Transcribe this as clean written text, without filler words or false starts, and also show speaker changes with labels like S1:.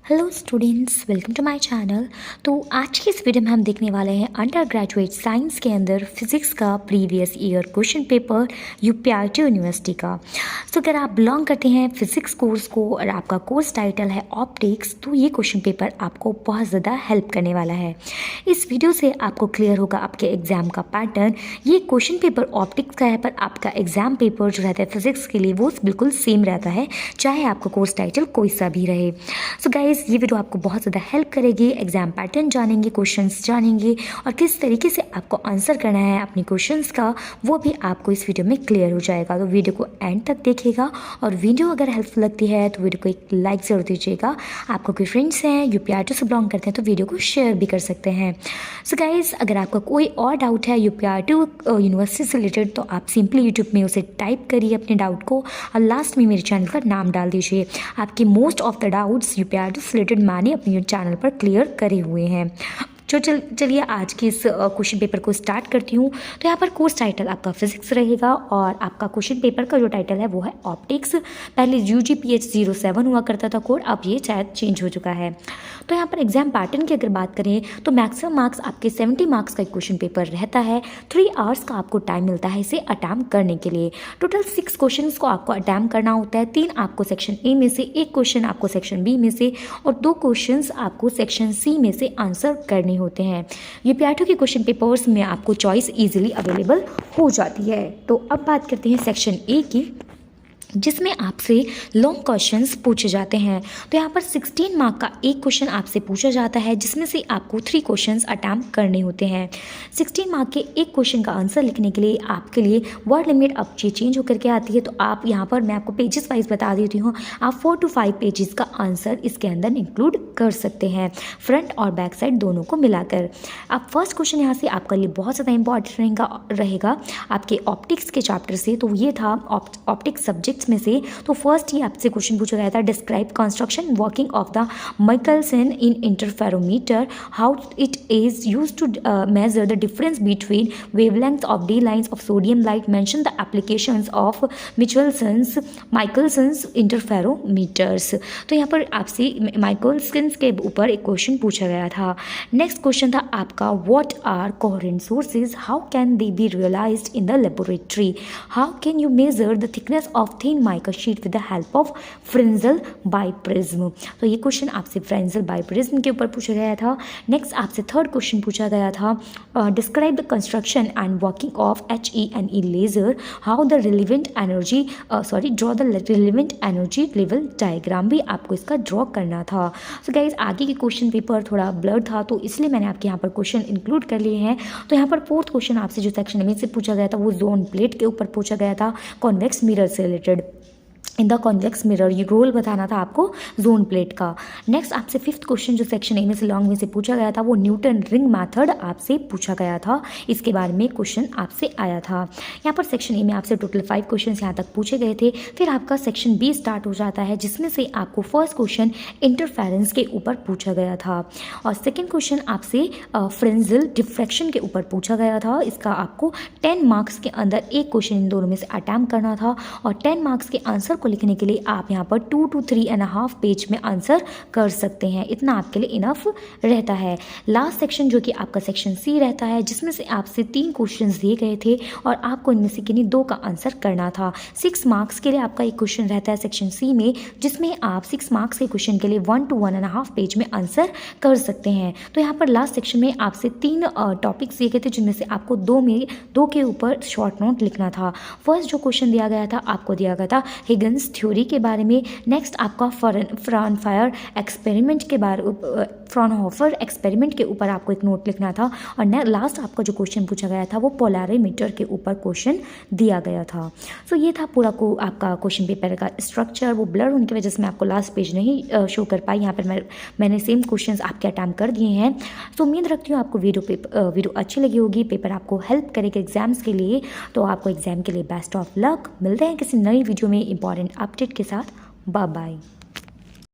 S1: Hello students, welcome to my channel. तो आज की इस वीडियो में हम देखने वाले हैं अंडर ग्रेजुएट साइंस के अंदर फिजिक्स का previous year question paper UPRT university का। तो अगर आप बिलोंग करते हैं फिजिक्स कोर्स को और आपका कोर्स टाइटल है ऑप्टिक्स, तो ये क्वेश्चन पेपर आपको बहुत ज़्यादा हेल्प करने वाला है। इस वीडियो से आपको क्लियर होगा आपके एग्ज़ाम का पैटर्न। ये क्वेश्चन पेपर ऑप्टिक्स का है, पर आपका एग्ज़ाम पेपर जो रहता है फिजिक्स के लिए वो बिल्कुल सेम रहता है, चाहे आपका कोर्स टाइटल कोई सा भी रहे। सो गाइस, ये वीडियो आपको बहुत ज़्यादा हेल्प करेगी। एग्जाम पैटर्न जानेंगे, क्वेश्चंस जानेंगे और किस तरीके से आपको आंसर करना है अपने क्वेश्चंस का, वो भी आपको इस वीडियो में क्लियर हो जाएगा। तो वीडियो को एंड तक देखिएगा और वीडियो अगर हेल्पफुल लगती है तो वीडियो को एक लाइक ज़रूर दीजिएगा। आपको कोई फ्रेंड्स हैं यूपीआरटी से बिलोंग करते हैं तो वीडियो को शेयर भी कर सकते हैं। सो गाइस, अगर आपका कोई और डाउट है यूपीआरटी यूनिवर्सिटी से रिलेटेड तो आप सिंपली यूट्यूब में उसे टाइप करिए अपने डाउट को और लास्ट में मेरे चैनल का नाम डाल दीजिए। आपके most of the doubts UPRT related मैंने अपने चैनल पर क्लियर करे हुए हैं। चलिए आज की इस क्वेश्चन पेपर को स्टार्ट करती हूँ। तो यहाँ पर कोर्स टाइटल आपका फिजिक्स रहेगा और आपका क्वेश्चन पेपर का जो टाइटल है वो है ऑप्टिक्स। पहले UGPH07 हुआ करता था कोड, अब ये शायद चेंज हो चुका है। तो यहाँ पर एग्जाम पैटर्न की अगर बात करें तो मैक्सिमम मार्क्स आपके 70 मार्क्स का क्वेश्चन पेपर रहता है। 3 आवर्स का आपको टाइम मिलता है इसे अटैम्प्ट करने के लिए। टोटल 6 क्वेश्चन को आपको अटैम्प्ट करना होता है। 3 आपको सेक्शन ए में से, 1 क्वेश्चन आपको सेक्शन बी में से और 2 क्वेश्चन आपको सेक्शन सी में से आंसर करने होते हैं। यूपीआरटी के क्वेश्चन पेपर्स में आपको चॉइस इजीली अवेलेबल हो जाती है। तो अब बात करते हैं सेक्शन ए की, जिसमें आपसे लॉन्ग क्वेश्चंस पूछे जाते हैं। तो यहाँ पर 16 मार्क का एक क्वेश्चन आपसे पूछा जाता है, जिसमें से आपको 3 क्वेश्चंस अटैम्प्ट करने होते हैं। 16 मार्क के एक क्वेश्चन का आंसर लिखने के लिए आपके लिए वर्ड लिमिट अब चेंज होकर के आती है। तो आप यहाँ पर मैं आपको पेजेस वाइज बता देती हूँ, आप 4 to 5 पेजेस का आंसर इसके अंदर इंक्लूड कर सकते हैं, फ्रंट और बैक साइड दोनों को मिलाकर। अब फर्स्ट क्वेश्चन यहाँ से आपके लिए बहुत ज़्यादा इंपॉर्टेंट रहेगा आपके ऑप्टिक्स के चैप्टर से। तो ये था ऑप्टिक्स सब्जेक्ट में से। तो फर्स्ट ही आपसे क्वेश्चन पूछा गया था, describe construction working of the Michelson in interferometer, how it is used to measure the difference between wavelength of D lines of sodium light, mention the applications of Michelson's interferometers. तो यहाँ पर आपसे Michelson's के ऊपर एक question पूछा गया था। नेक्स्ट क्वेश्चन था आपका, what are coherent sources, how can they be realised in the laboratory, how can you measure the thickness of thin mica sheet with the help of Fresnel biprism. तो ये question आपसे phalangeal biprism के ऊपर पूछा गया था। Next आपसे third question पूछा गया था, describe the construction and working of HENE laser, how the relevant energy draw the relevant energy level diagram भी आपको इसका ड्रॉ करना था। सो गाइज, आगे के क्वेश्चन पेपर थोड़ा ब्लर था तो इसलिए मैंने आपके यहाँ पर क्वेश्चन इंक्लूड कर लिए हैं। तो यहाँ पर फोर्थ क्वेश्चन आपसे जो सेक्शन में से पूछा गया था वो जोन प्लेट के ऊपर पूछा गया था, कॉन्वेक्स मिरर से related. In the convex mirror ये रोल बताना था आपको जोन प्लेट का। नेक्स्ट आपसे फिफ्थ क्वेश्चन जो सेक्शन ए में से लॉन्ग में से पूछा गया था वो न्यूटन रिंग मेथड आपसे पूछा गया था, इसके बारे में क्वेश्चन आपसे आया था। यहाँ पर सेक्शन ए में आपसे टोटल 5 क्वेश्चन यहाँ तक पूछे गए थे। फिर आपका सेक्शन बी स्टार्ट हो जाता है, जिसमें से आपको फर्स्ट क्वेश्चन इंटरफेरेंस के ऊपर पूछा गया था और सेकेंड क्वेश्चन आपसे फ्रेंजल डिफ्रैक्शन के ऊपर पूछा गया था। इसका आपको 10 मार्क्स के अंदर एक क्वेश्चन इन दोनों में से अटैम्प्ट करना था और 10 मार्क्स के आंसर को लिखने के लिए आप यहाँ पर 2 to 3.5 पेज में आंसर कर सकते हैं। इतना आपके लिए इनफ रहता है। लास्ट सेक्शन जो कि आपका सेक्शन सी रहता है, जिसमें से आपसे 3 क्वेश्चंस दिए गए थे और आपको इनमें से किन्हीं 2 का आंसर करना था। 6 मार्क्स के लिए आपका एक क्वेश्चन रहता है सेक्शन सी में, जिसमें आप 6 मार्क्स के क्वेश्चन के लिए 1 to 1.5 पेज में आंसर कर सकते हैं। तो यहाँ पर लास्ट सेक्शन में आपसे 3 टॉपिक्स दिए गए थे, जिनमें से आपको 2 के ऊपर शॉर्ट नोट लिखना था। फर्स्ट जो क्वेश्चन दिया गया था आपको दिया गया था हिगन्स थ्योरी के बारे में। नेक्स्ट आपका फ्राउनहोफर एक्सपेरिमेंट के ऊपर आपको एक नोट लिखना था और लास्ट आपका जो क्वेश्चन पूछा गया था वो पोलैरोमीटर के ऊपर क्वेश्चन दिया गया था। सो ये था पूरा आपका क्वेश्चन पेपर का स्ट्रक्चर। वो ब्लर होने की वजह से मैं आपको लास्ट पेज नहीं शो कर पाई। यहाँ पर मैंने सेम क्वेश्चन आपके अटैम्प्ट कर दिए हैं। तो उम्मीद रखती हूँ आपको वीडियो अच्छी लगी होगी, पेपर आपको हेल्प करेगा एग्जाम्स के लिए। तो आपको एग्जाम के लिए बेस्ट ऑफ लक। मिलते हैं किसी नई वीडियो में इंपॉर्टेंट अपडेट के साथ। Bye bye.